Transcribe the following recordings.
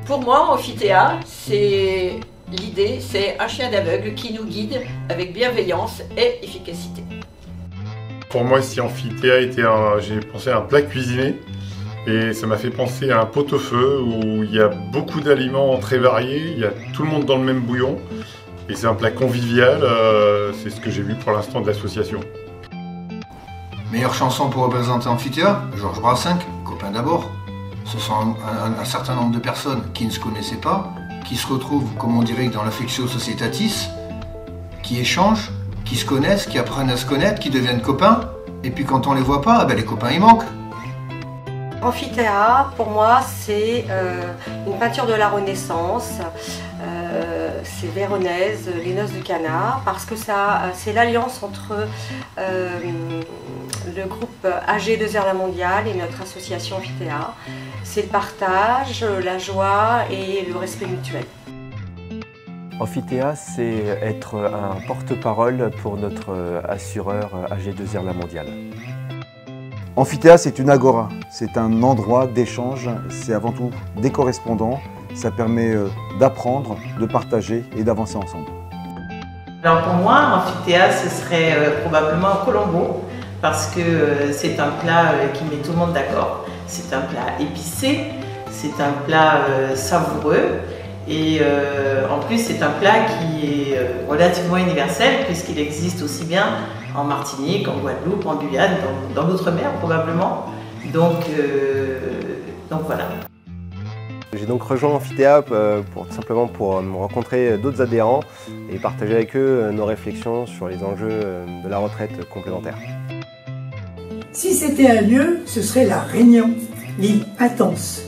Pour moi, Amphithéa, l'idée, c'est un chien d'aveugle qui nous guide avec bienveillance et efficacité. Pour moi, si Amphithéa j'ai pensé à un plat cuisiné et ça m'a fait penser à un pot-au-feu où il y a beaucoup d'aliments très variés, il y a tout le monde dans le même bouillon et c'est un plat convivial, c'est ce que j'ai vu pour l'instant de l'association. Meilleure chanson pour représenter Amphithéa, Georges Brassens, Copain d'abord. Ce sont un certain nombre de personnes qui ne se connaissaient pas, qui se retrouvent, comme on dirait, dans l'affectio societatis, qui échangent, qui se connaissent, qui apprennent à se connaître, qui deviennent copains, et puis quand on les voit pas, les copains ils manquent. Amphithéa, pour moi, c'est une peinture de la Renaissance. C'est Véronèse, Les Noces du Canard, parce que c'est l'alliance entre le groupe AG2R La Mondiale et notre association Amphithéa. C'est le partage, la joie et le respect mutuel. Amphithéa, c'est être un porte-parole pour notre assureur AG2R La Mondiale. Amphithéa, c'est une agora, c'est un endroit d'échange, c'est avant tout des correspondants, ça permet d'apprendre, de partager et d'avancer ensemble. Alors pour moi, Amphithéa, ce serait probablement un Colombo, parce que c'est un plat qui met tout le monde d'accord. C'est un plat épicé, c'est un plat savoureux, et en plus c'est un plat qui est relativement universel, puisqu'il existe aussi bien en Martinique, en Guadeloupe, en Guyane, dans l'outre-mer probablement. Donc voilà. J'ai donc rejoint Amphithéa simplement pour rencontrer d'autres adhérents et partager avec eux nos réflexions sur les enjeux de la retraite complémentaire. Si c'était un lieu, ce serait la Réunion, l'île intense,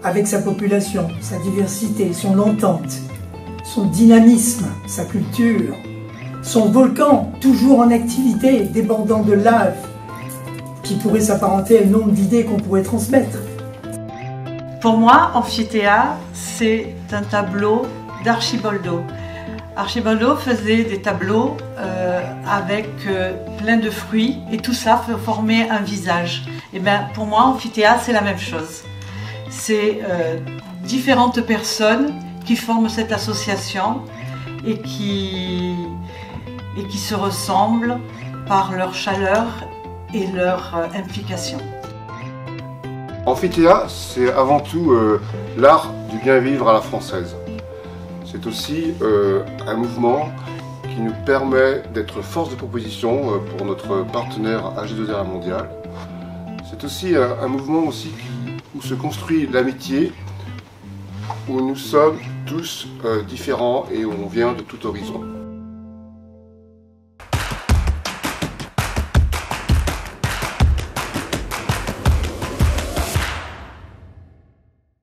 avec sa population, sa diversité, son entente, son dynamisme, sa culture, son volcan toujours en activité, débordant de lave, qui pourrait s'apparenter à un nombre d'idées qu'on pourrait transmettre. Pour moi, Amphithéa, c'est un tableau d'Archibaldo. Archibaldo faisait des tableaux avec plein de fruits et tout ça formait un visage. Et bien, pour moi, Amphithéa, c'est la même chose. C'est différentes personnes qui forment cette association et qui se ressemblent par leur chaleur et leur implication. Amphithéa, c'est avant tout l'art du bien vivre à la française. C'est aussi un mouvement qui nous permet d'être force de proposition pour notre partenaire AG2R La Mondiale. C'est aussi un mouvement aussi où se construit l'amitié, où nous sommes tous différents et où on vient de tout horizon.